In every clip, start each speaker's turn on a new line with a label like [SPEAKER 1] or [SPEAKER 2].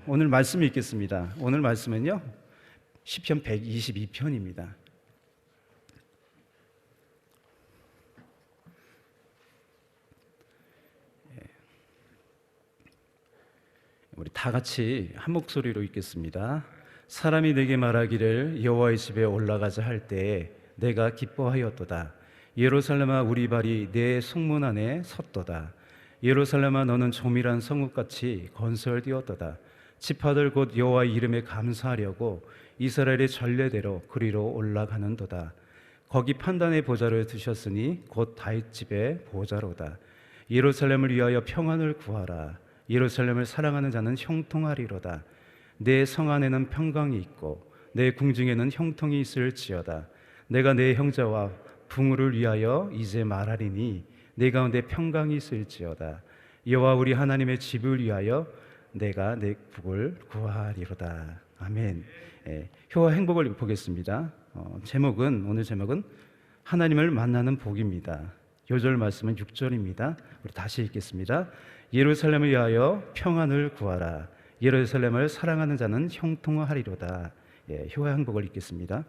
[SPEAKER 1] 오늘 말씀 읽겠습니다. 오늘 말씀은요, 시편 122편입니다. 우리 다 같이 한 목소리로 읽겠습니다. 사람이 내게 말하기를 여호와의 집에 올라가자 할 때에 내가 기뻐하였도다. 예루살렘아, 우리 발이 내 성문 안에 섰도다. 예루살렘아, 너는 조밀한 성읍같이 건설되었도다. 지파들 곧 여호와의 이름에 감사하려고 이스라엘의 전례대로 그리로 올라가는도다. 거기 판단의 보좌를 두셨으니 곧 다윗 집의 보좌로다. 예루살렘을 위하여 평안을 구하라. 예루살렘을 사랑하는 자는 형통하리로다. 내 성 안에는 평강이 있고 내 궁중에는 형통이 있을지어다. 내가 내 형제와 부모를 위하여 이제 말하리니 내 가운데 평강이 있을지어다. 여호와 우리 하나님의 집을 위하여 내가 내 복을 구하리로다. 아멘. 효와 행복을 보겠습니다. 오늘 제목은 하나님을 만나는 복입니다. 요절 말씀은 6절입니다. 우리 다시 읽겠습니다. 예루살렘을 위하여 평안을 구하라. 예루살렘을 사랑하는 자는 형통하리로다. 효와 행복을 읽겠습니다.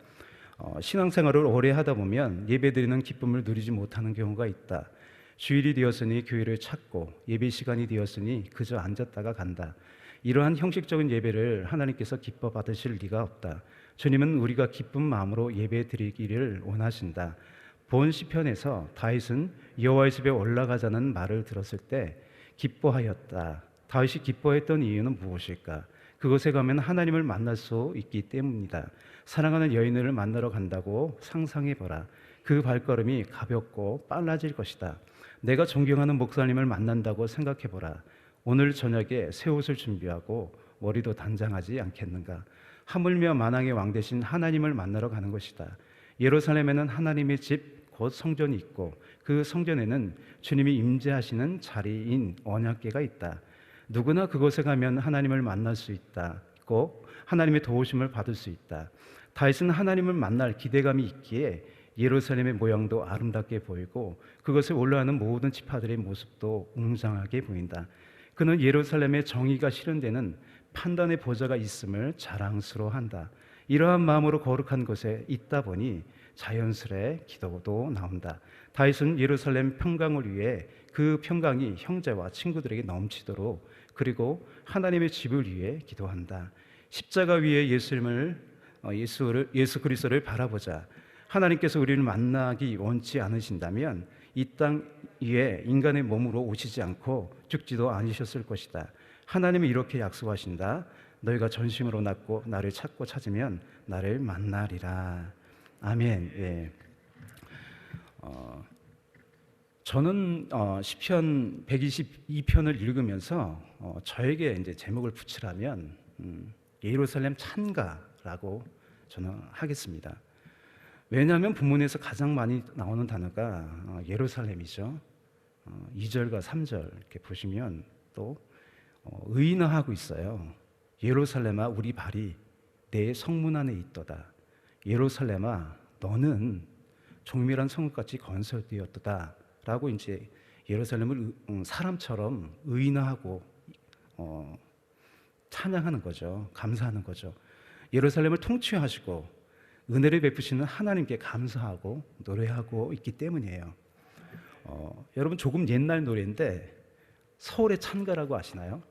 [SPEAKER 1] 신앙생활을 오래 하다 보면 예배드리는 기쁨을 누리지 못하는 경우가 있다. 주일이 되었으니 교회를 찾고 예배 시간이 되었으니 그저 앉았다가 간다. 이러한 형식적인 예배를 하나님께서 기뻐 받으실 리가 없다. 주님은 우리가 기쁜 마음으로 예배 드리기를 원하신다. 본 시편에서 다윗은 여호와의 집에 올라가자는 말을 들었을 때 기뻐하였다. 다윗이 기뻐했던 이유는 무엇일까? 그곳에 가면 하나님을 만날 수 있기 때문이다. 사랑하는 여인을 만나러 간다고 상상해보라. 그 발걸음이 가볍고 빨라질 것이다. 내가 존경하는 목사님을 만난다고 생각해보라. 오늘 저녁에 새 옷을 준비하고 머리도 단장하지 않겠는가? 하물며 만왕의 왕 되신 하나님을 만나러 가는 것이다. 예루살렘에는 하나님의 집 곧 성전이 있고 그 성전에는 주님이 임재하시는 자리인 언약궤가 있다. 누구나 그곳에 가면 하나님을 만날 수 있다. 꼭 하나님의 도우심을 받을 수 있다. 다윗은 하나님을 만날 기대감이 있기에 예루살렘의 모양도 아름답게 보이고 그것에 올라가는 모든 지파들의 모습도 웅장하게 보인다. 그는 예루살렘의 정의가 실현되는 판단의 보좌가 있음을 자랑스러워한다. 이러한 마음으로 거룩한 곳에 있다 보니 자연스레 기도도 나온다. 다윗은 예루살렘 평강을 위해 그 평강이 형제와 친구들에게 넘치도록, 그리고 하나님의 집을 위해 기도한다. 십자가 위에 예수 그리스도를 바라보자. 하나님께서 우리를 만나기 원치 않으신다면 이 땅 위에 인간의 몸으로 오시지 않고 죽지도 않으셨을 것이다. 하나님은 이렇게 약속하신다. 너희가 전심으로 낳고 나를 찾고 찾으면 나를 만나리라. 아멘. 저는 시편 122편을 읽으면서 저에게 이제 제목을 붙이라면 예루살렘 찬가라고 저는 하겠습니다. 왜냐하면 본문에서 가장 많이 나오는 단어가 예루살렘이죠. 2절과 3절 이렇게 보시면 또 의인화하고 있어요. 예루살렘아, 우리 발이 내 성문 안에 있도다. 예루살렘아, 너는 종밀한 성읍같이 건설되었도다. 라고 이제 예루살렘을 사람처럼 의인화하고 찬양하는 거죠. 감사하는 거죠. 예루살렘을 통치하시고 은혜를 베푸시는 하나님께 감사하고 노래하고 있기 때문이에요. 여러분, 조금 옛날 노래인데 서울의 찬가라고 아시나요?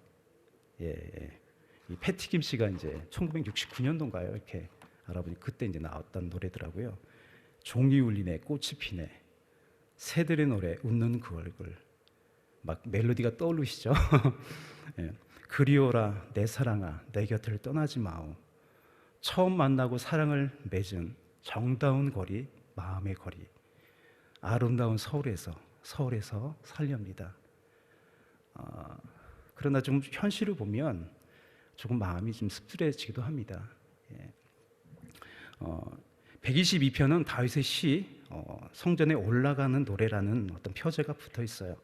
[SPEAKER 1] 이 패티김 씨가 이제 1969년도인가요? 이렇게 알아보니 그때 이제 나왔던 노래더라고요. 종이 울리네, 꽃이 피네, 새들의 노래, 웃는 그 얼굴, 막 멜로디가 떠오르시죠? 그리워라 내 사랑아, 내 곁을 떠나지 마오. 처음 만나고 사랑을 맺은 정다운 거리, 마음의 거리, 아름다운 서울에서 살렵니다. 그러나 좀 현실을 보면 조금 마음이 좀 씁쓸해지기도 합니다. 122편은 다윗의 시, 성전에 올라가는 노래라는 어떤 표제가 붙어 있어요.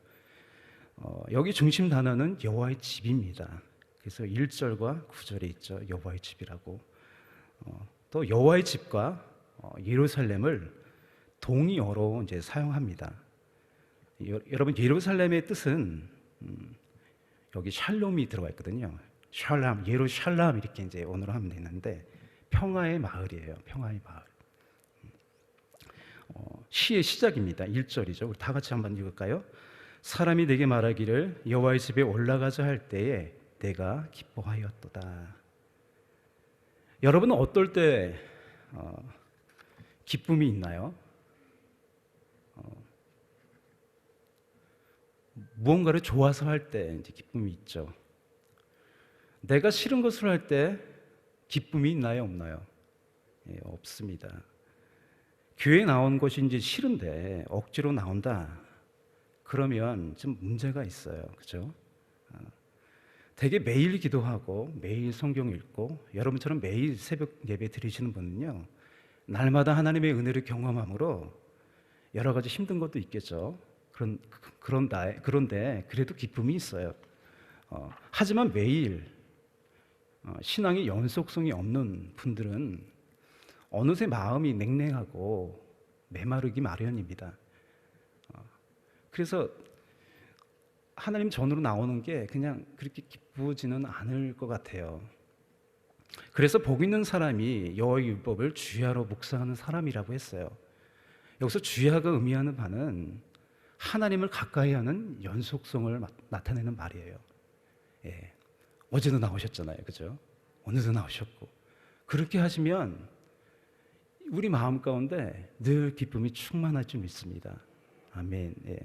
[SPEAKER 1] 여기 중심 단어는 여호와의 집입니다. 그래서 1절과 9절에 있죠. 여호와의 집이라고. 또 여호와의 집과 예루살렘을 동의어로 이제 사용합니다. 여러분, 예루살렘의 뜻은 여기 샬롬이 들어가 있거든요. 샬람, 예루샬람 이렇게 이제 오늘 하면 되는데 평화의 마을이에요. 평화의 마을. 시의 시작입니다. 1절이죠. 우리 다 같이 한번 읽을까요? 사람이 내게 말하기를 여호와의 집에 올라가자 할 때에 내가 기뻐하였도다. 여러분은 어떨 때 기쁨이 있나요? 무언가를 좋아서 할 때 이제 기쁨이 있죠. 내가 싫은 것을 할 때 기쁨이 있나요, 없나요? 예, 없습니다. 교회에 나온 것이 이제 싫은데 억지로 나온다. 그러면 좀 문제가 있어요. 그죠? 되게 매일 기도하고 매일 성경 읽고 여러분처럼 매일 새벽 예배 드리시는 분은요, 날마다 하나님의 은혜를 경험함으로 여러 가지 힘든 것도 있겠죠. 그런데 그래도 기쁨이 있어요. 하지만 매일 신앙의 연속성이 없는 분들은 어느새 마음이 냉랭하고 메마르기 마련입니다. 그래서 하나님 전으로 나오는 게 그냥 그렇게 기쁘지는 않을 것 같아요. 그래서 복 있는 사람이 여호와의 율법을 주야로 묵상하는 사람이라고 했어요. 여기서 주야가 의미하는 바는 하나님을 가까이 하는 연속성을 나타내는 말이에요. 예. 어제도 나오셨잖아요. 그죠? 오늘도 나오셨고. 그렇게 하시면 우리 마음 가운데 늘 기쁨이 충만할 줄 믿습니다. 아멘. 예.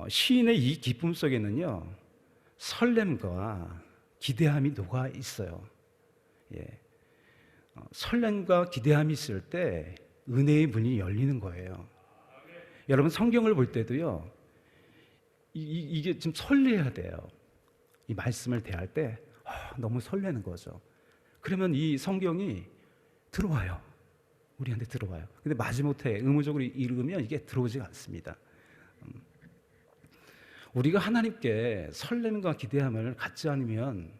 [SPEAKER 1] 시인의 이 기쁨 속에는요, 설렘과 기대함이 녹아 있어요. 예. 설렘과 기대함이 있을 때 은혜의 문이 열리는 거예요. 여러분 성경을 볼 때도요, 이게 좀 설레야 돼요. 이 말씀을 대할 때 너무 설레는 거죠. 그러면 이 성경이 들어와요. 우리한테 들어와요. 근데 마지못해 의무적으로 읽으면 이게 들어오지가 않습니다. 우리가 하나님께 설렘과 기대함을 갖지 않으면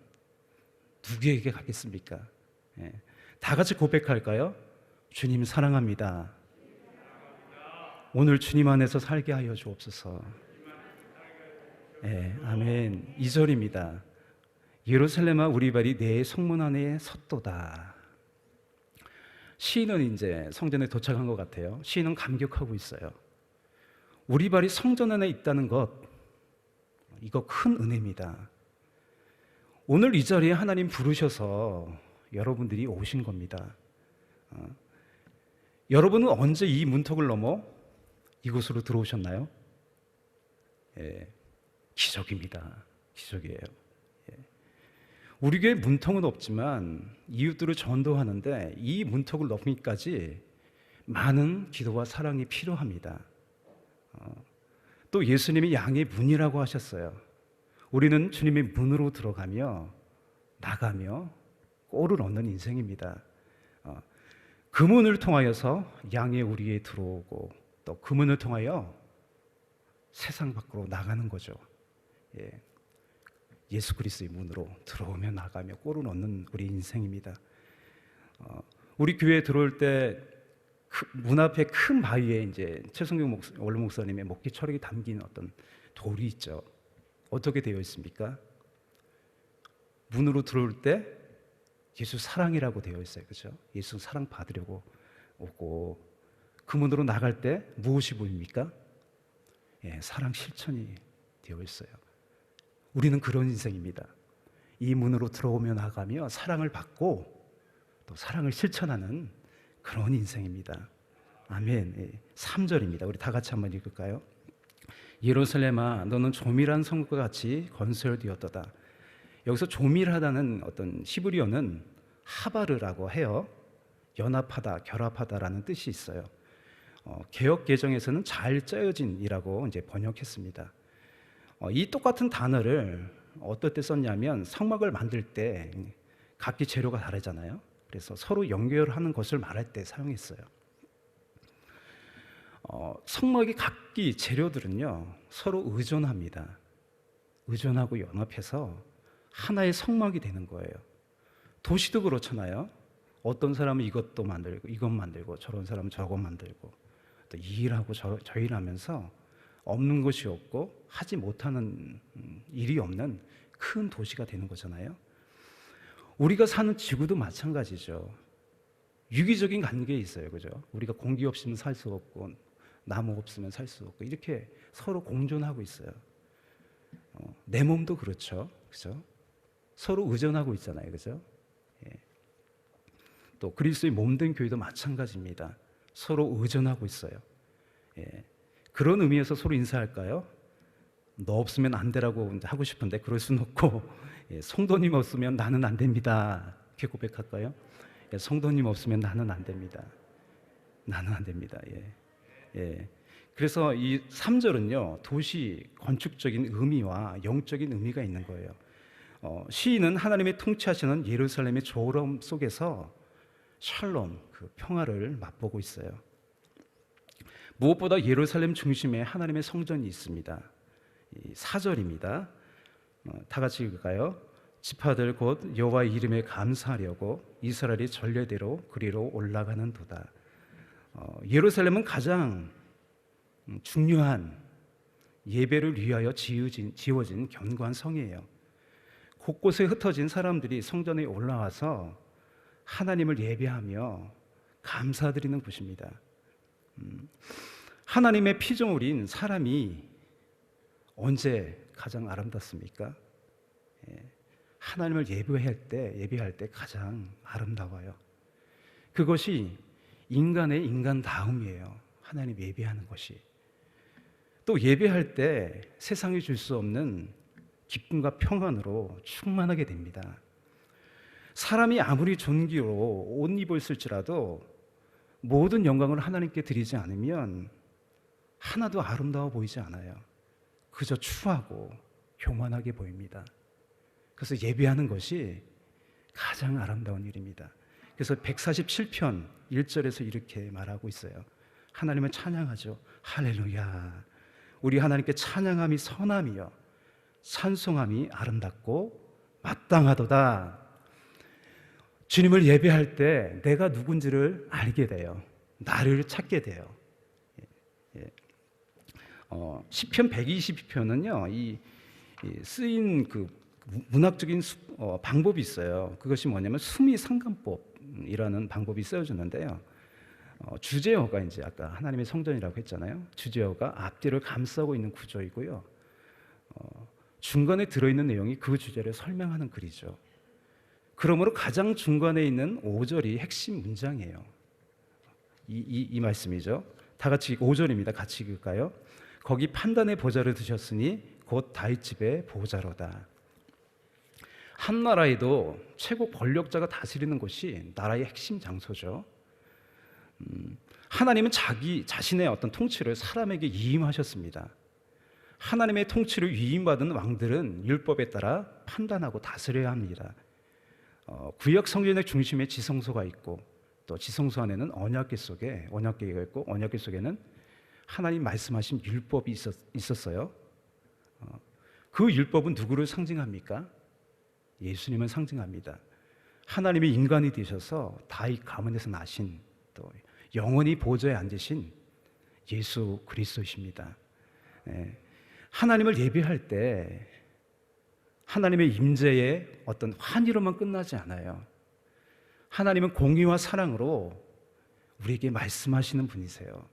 [SPEAKER 1] 누구에게 갖겠습니까? 예. 다 같이 고백할까요? 주님 사랑합니다. 오늘 주님 안에서 살게 하여 주옵소서. 예, 아멘. 2절입니다. 예루살렘아 우리 발이 내 성문 안에 섰도다. 시인은 이제 성전에 도착한 것 같아요. 시인은 감격하고 있어요. 우리 발이 성전 안에 있다는 것, 이거 큰 은혜입니다. 오늘 이 자리에 하나님 부르셔서 여러분들이 오신 겁니다. 여러분은 언제 이 문턱을 넘어 이곳으로 들어오셨나요? 예, 기적입니다. 기적이에요. 예. 우리 교회 문턱은 없지만 이웃들을 전도하는데 이 문턱을 넘기까지 많은 기도와 사랑이 필요합니다. 또 예수님이 양의 문이라고 하셨어요. 우리는 주님의 문으로 들어가며 나가며 꼴을 얻는 인생입니다. 그 문을 통하여서 양의 우리에 들어오고 또 그 문을 통하여 세상 밖으로 나가는 거죠. 예. 예수 그리스도의 문으로 들어오며 나가며 꼴을 얻는 우리 인생입니다. 우리 교회에 들어올 때 문 앞에 큰 바위에 이제 최성경 원로 목사님의 목기 철학이 담긴 어떤 돌이 있죠. 어떻게 되어 있습니까? 문으로 들어올 때 예수 사랑이라고 되어 있어요. 그렇죠? 예수 사랑 받으려고 오고 그 문으로 나갈 때 무엇이 보입니까? 예, 사랑 실천이 되어 있어요. 우리는 그런 인생입니다. 이 문으로 들어오며 나가며 사랑을 받고 또 사랑을 실천하는 그런 인생입니다. 아멘. 3절입니다. 우리 다 같이 한번 읽을까요? 예루살렘아 너는 조밀한 성과 같이 건설되었도다. 여기서 조밀하다는 어떤 히브리어는 하바르라고 해요. 연합하다, 결합하다라는 뜻이 있어요. 개역 개정에서는 잘 짜여진이라고 이제 번역했습니다. 이 똑같은 단어를 어떨 때 썼냐면 성막을 만들 때 각기 재료가 다르잖아요. 그래서 서로 연결하는 것을 말할 때 사용했어요. 성막의 각기 재료들은요 서로 의존합니다. 의존하고 연합해서 하나의 성막이 되는 거예요. 도시도 그렇잖아요. 어떤 사람은 이것도 만들고 이것 만들고 저런 사람은 저것 만들고 또 이 일하고 저 일하면서 없는 것이 없고 하지 못하는 일이 없는 큰 도시가 되는 거잖아요. 우리가 사는 지구도 마찬가지죠. 유기적인 관계에 있어요. 그죠? 우리가 공기 없으면 살 수 없고 나무 없으면 살 수 없고 이렇게 서로 공존하고 있어요. 내 몸도 그렇죠. 그죠? 서로 의존하고 있잖아요. 그죠? 예. 또 그리스도의 몸된 교회도 마찬가지입니다. 서로 의존하고 있어요. 예. 그런 의미에서 서로 인사할까요? 너 없으면 안 되라고 하고 싶은데 그럴 수는 없고, 예. 성도님 없으면 나는 안 됩니다. 이렇게 고백할까요? 예. 성도님 없으면 나는 안 됩니다. 나는 안 됩니다. 예. 예. 그래서 이 3절은요, 도시 건축적인 의미와 영적인 의미가 있는 거예요. 시인은 하나님의 통치하시는 예루살렘의 조럼 속에서 샬롬, 그 평화를 맛보고 있어요. 무엇보다 예루살렘 중심에 하나님의 성전이 있습니다. 4절입니다. 다 같이 읽을까요? 지파들 곧 여호와의 이름에 감사하려고 이스라엘이 전례대로 그리로 올라가는 도다. 예루살렘은 가장 중요한 예배를 위하여 지어진 견고한 성이에요. 곳곳에 흩어진 사람들이 성전에 올라와서 하나님을 예배하며 감사드리는 곳입니다. 하나님의 피조물인 사람이 언제 가장 아름답습니까? 하나님을 예배할 때 가장 아름다워요. 그것이 인간의 인간다움이에요. 하나님 예배하는 것이. 또 예배할 때 세상이 줄 수 없는 기쁨과 평안으로 충만하게 됩니다. 사람이 아무리 존귀로 옷 입었을지라도 모든 영광을 하나님께 드리지 않으면 하나도 아름다워 보이지 않아요. 그저 추하고 교만하게 보입니다. 그래서 예배하는 것이 가장 아름다운 일입니다. 그래서 147편 1절에서 이렇게 말하고 있어요. 하나님을 찬양하죠. 할렐루야. 우리 하나님께 찬양함이 선함이요 찬송함이 아름답고 마땅하도다. 주님을 예배할 때 내가 누군지를 알게 돼요. 나를 찾게 돼요. 시편 122편은요, 이 쓰인 그 문학적인 방법이 있어요. 그것이 뭐냐면 수미상관법이라는 방법이 쓰여주는데요. 주제어가 이제 아까 하나님의 성전이라고 했잖아요. 주제어가 앞뒤를 감싸고 있는 구조이고요. 중간에 들어있는 내용이 그 주제를 설명하는 글이죠. 그러므로 가장 중간에 있는 5절이 핵심 문장이에요. 이 말씀이죠. 다 같이 5절입니다. 같이 읽을까요? 거기 판단의 보좌를 두셨으니 곧 다윗 집의 보좌로다. 한 나라에도 최고 권력자가 다스리는 곳이 나라의 핵심 장소죠. 하나님은 자신의 어떤 통치를 사람에게 위임하셨습니다. 하나님의 통치를 위임받은 왕들은 율법에 따라 판단하고 다스려야 합니다. 구약 성전의 중심에 지성소가 있고 또 지성소 안에는 언약궤가 있고 언약궤 속에는 하나님 말씀하신 율법이 있었어요. 그 율법은 누구를 상징합니까? 예수님을 상징합니다. 하나님이 인간이 되셔서 다윗 가문에서 나신 또 영원히 보좌에 앉으신 예수 그리스도이십니다. 하나님을 예배할 때 하나님의 임재의 어떤 환희로만 끝나지 않아요. 하나님은 공의와 사랑으로 우리에게 말씀하시는 분이세요.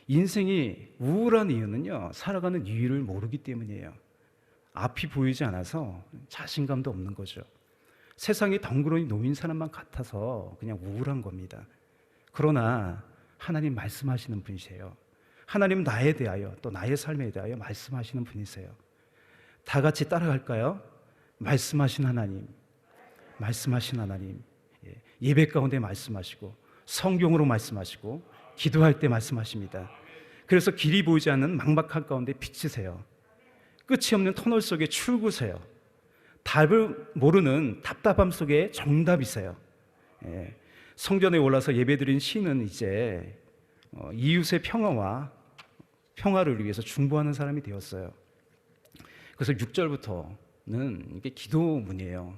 [SPEAKER 1] 인생이 우울한 이유는요, 살아가는 이유를 모르기 때문이에요. 앞이 보이지 않아서 자신감도 없는 거죠. 세상에 덩그러니 놓인 사람만 같아서 그냥 우울한 겁니다. 그러나 하나님 말씀하시는 분이세요. 하나님 나에 대하여 또 나의 삶에 대하여 말씀하시는 분이세요. 다 같이 따라갈까요? 말씀하신 하나님, 말씀하신 하나님. 예배 가운데 말씀하시고 성경으로 말씀하시고 기도할 때 말씀하십니다. 그래서 길이 보이지 않는 막막한 가운데 비치세요. 끝이 없는 터널 속에 출구세요. 답을 모르는 답답함 속에 정답이세요. 성전에 올라서 예배드린 시인은 이제 이웃의 평화를 위해서 중보하는 사람이 되었어요. 그래서 6절부터는 이게 기도문이에요.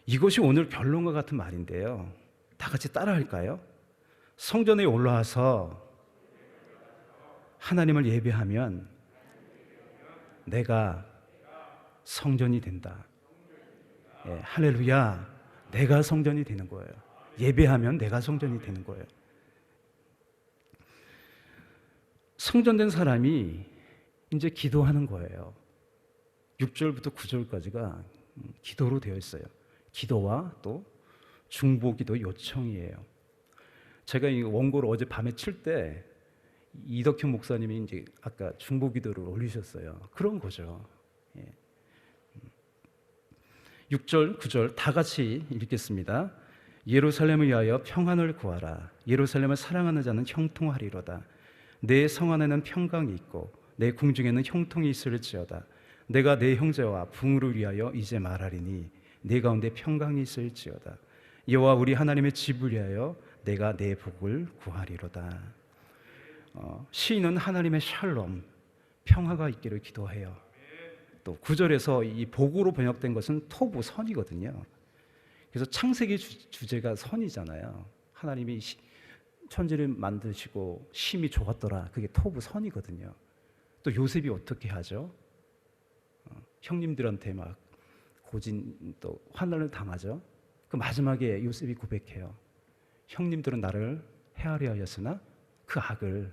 [SPEAKER 1] 이것이 오늘 결론과 같은 말인데요. 다 같이 따라할까요? 성전에 올라와서 하나님을 예배하면 내가 성전이 된다. 예, 할렐루야. 내가 성전이 되는 거예요. 예배하면 내가 성전이 되는 거예요. 성전된 사람이 이제 기도하는 거예요. 6절부터 9절까지가 기도로 되어 있어요. 기도와 또 중보기도 요청이에요. 제가 이 원고를 어제 밤에 칠 때 이덕현 목사님이 이제 아까 중보기도를 올리셨어요. 그런 거죠. 예. 6절, 9절 다 같이 읽겠습니다. 예루살렘을 위하여 평안을 구하라. 예루살렘을 사랑하는 자는 형통하리로다. 내 성 안에는 평강이 있고 내 궁중에는 형통이 있을지어다. 내가 내 형제와 부모를 위하여 이제 말하리니 내 가운데 평강이 있을지어다. 여호와 우리 하나님의 집을 위하여 내가 내 복을 구하리로다. 시인은 하나님의 샬롬, 평화가 있기를 기도해요. 또 9절에서 이 복으로 번역된 것은 토부, 선이거든요. 그래서 창세기 주제가 선이잖아요. 하나님이 천지를 만드시고 심이 좋았더라. 그게 토부, 선이거든요. 또 요셉이 어떻게 하죠? 형님들한테 막 고진 또 환난을 당하죠. 그 마지막에 요셉이 고백해요. 형님들은 나를 해하려 하였으나 그 악을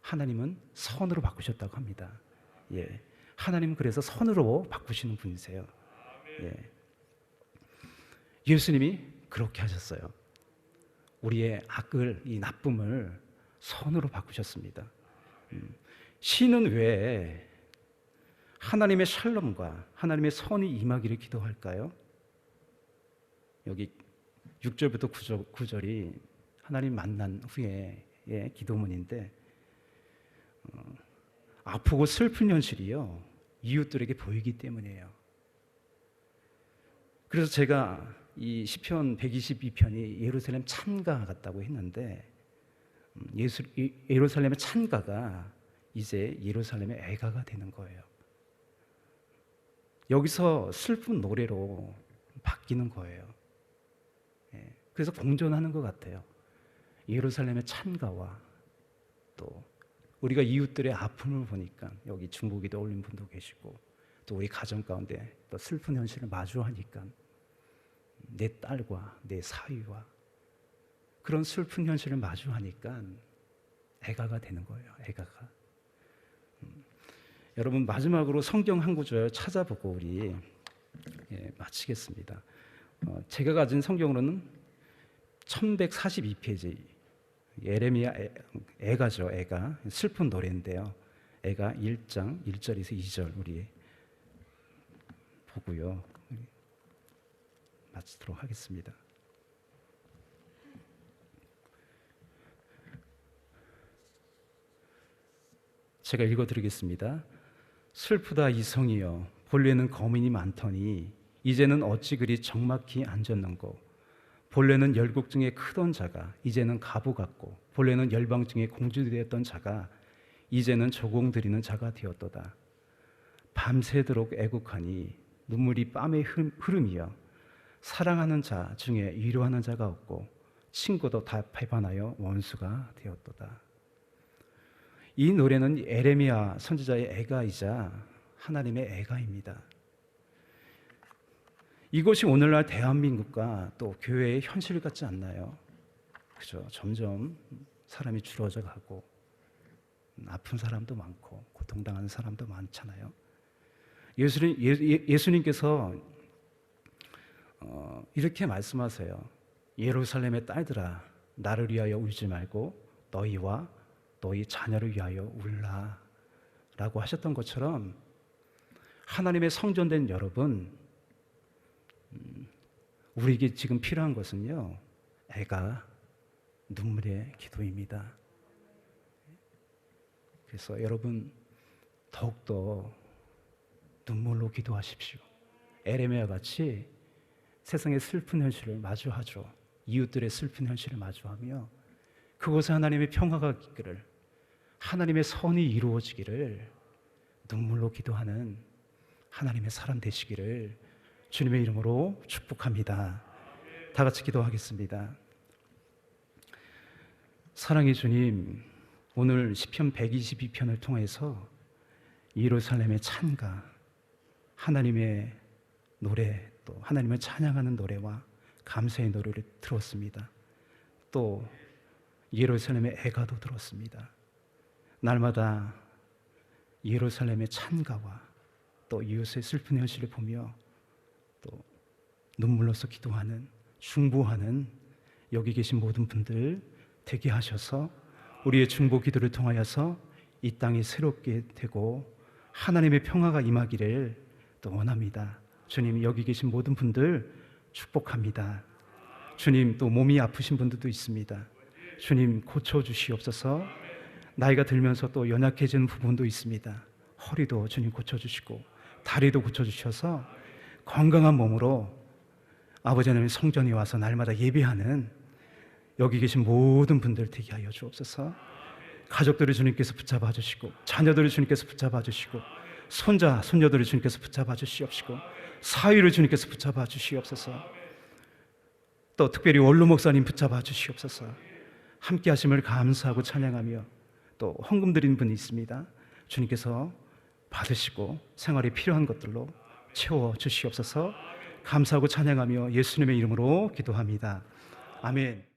[SPEAKER 1] 하나님은 선으로 바꾸셨다고 합니다. 예, 하나님은 그래서 선으로 바꾸시는 분이세요. 예. 예수님이 그렇게 하셨어요. 우리의 악을, 이 나쁨을 선으로 바꾸셨습니다. 신은 왜 하나님의 샬롬과 하나님의 선이 임하기를 기도할까요? 여기 6절부터 9절이 하나님 만난 후에 기도문인데 아프고 슬픈 현실이요 이웃들에게 보이기 때문이에요. 그래서 제가 이 시편 122편이 예루살렘 찬가 같다고 했는데 예루살렘의 찬가가 이제 예루살렘의 애가가 되는 거예요. 여기서 슬픈 노래로 바뀌는 거예요. 그래서 공존하는 것 같아요. 예루살렘의 찬가와 또 우리가 이웃들의 아픔을 보니까 여기 중보기도 올린 분도 계시고 또 우리 가정 가운데 또 슬픈 현실을 마주하니까 내 딸과 내 사위와 그런 슬픈 현실을 마주하니까 애가가 되는 거예요. 애가가. 여러분 마지막으로 성경 한 구절 찾아보고 우리 마치겠습니다. 제가 가진 성경으로는 1142페이지 예레미야 애가죠. 애가 슬픈 노래인데요. 애가 1장 1절에서 2절 우리 보고요. 마치도록 하겠습니다. 제가 읽어드리겠습니다. 슬프다 이 성이여 본래는 거민이 많더니 이제는 어찌 그리 적막히 앉았는고 본래는 열국 중에 크던 자가 이제는 가부 같고 본래는 열방 중에 공주되었던 자가 이제는 조공드리는 자가 되었도다. 밤새도록 애국하니 눈물이 뺨에 흐름이여 사랑하는 자 중에 위로하는 자가 없고 친구도 다 배반하여 원수가 되었도다. 이 노래는 에레미야 선지자의 애가이자 하나님의 애가입니다. 이것이 오늘날 대한민국과 또 교회의 현실 같지 않나요? 그죠? 점점 사람이 줄어져 가고 아픈 사람도 많고 고통당하는 사람도 많잖아요. 예수님께서 이렇게 말씀하세요. 예루살렘의 딸들아 나를 위하여 울지 말고 너희와 너희 자녀를 위하여 울라 라고 하셨던 것처럼 하나님의 성전된 여러분, 우리에게 지금 필요한 것은요 애가 눈물의 기도입니다. 그래서 여러분 더욱더 눈물로 기도하십시오. 에레미야 같이 세상의 슬픈 현실을 마주하죠. 이웃들의 슬픈 현실을 마주하며 그곳에 하나님의 평화가 있기를, 하나님의 선이 이루어지기를 눈물로 기도하는 하나님의 사람 되시기를 주님의 이름으로 축복합니다. 다 같이 기도하겠습니다. 사랑의 주님, 오늘 시편 122편을 통해서 예루살렘의 찬가, 하나님의 노래, 또 하나님을 찬양하는 노래와 감사의 노래를 들었습니다. 또 예루살렘의 애가도 들었습니다. 날마다 예루살렘의 찬가와 또 이웃의 슬픈 현실을 보며 또 눈물로서 기도하는, 중보하는 여기 계신 모든 분들 되게 하셔서 우리의 중보 기도를 통하여서 이 땅이 새롭게 되고 하나님의 평화가 임하기를 또 원합니다. 주님, 여기 계신 모든 분들 축복합니다. 주님, 또 몸이 아프신 분들도 있습니다. 주님, 고쳐주시옵소서. 나이가 들면서 또 연약해지는 부분도 있습니다. 허리도 주님 고쳐주시고 다리도 고쳐주셔서 건강한 몸으로 아버지 하나님 성전에 와서 날마다 예배하는 여기 계신 모든 분들 되게 하여 주옵소서. 가족들을 주님께서 붙잡아 주시고 자녀들을 주님께서 붙잡아 주시고 손자, 손녀들을 주님께서 붙잡아 주시옵시고 사위를 주님께서 붙잡아 주시옵소서. 또 특별히 원로 목사님 붙잡아 주시옵소서. 함께 하심을 감사하고 찬양하며 또 헌금 드린 분이 있습니다. 주님께서 받으시고 생활에 필요한 것들로 채워 주시옵소서. 감사하고 찬양하며 예수님의 이름으로 기도합니다. 아멘.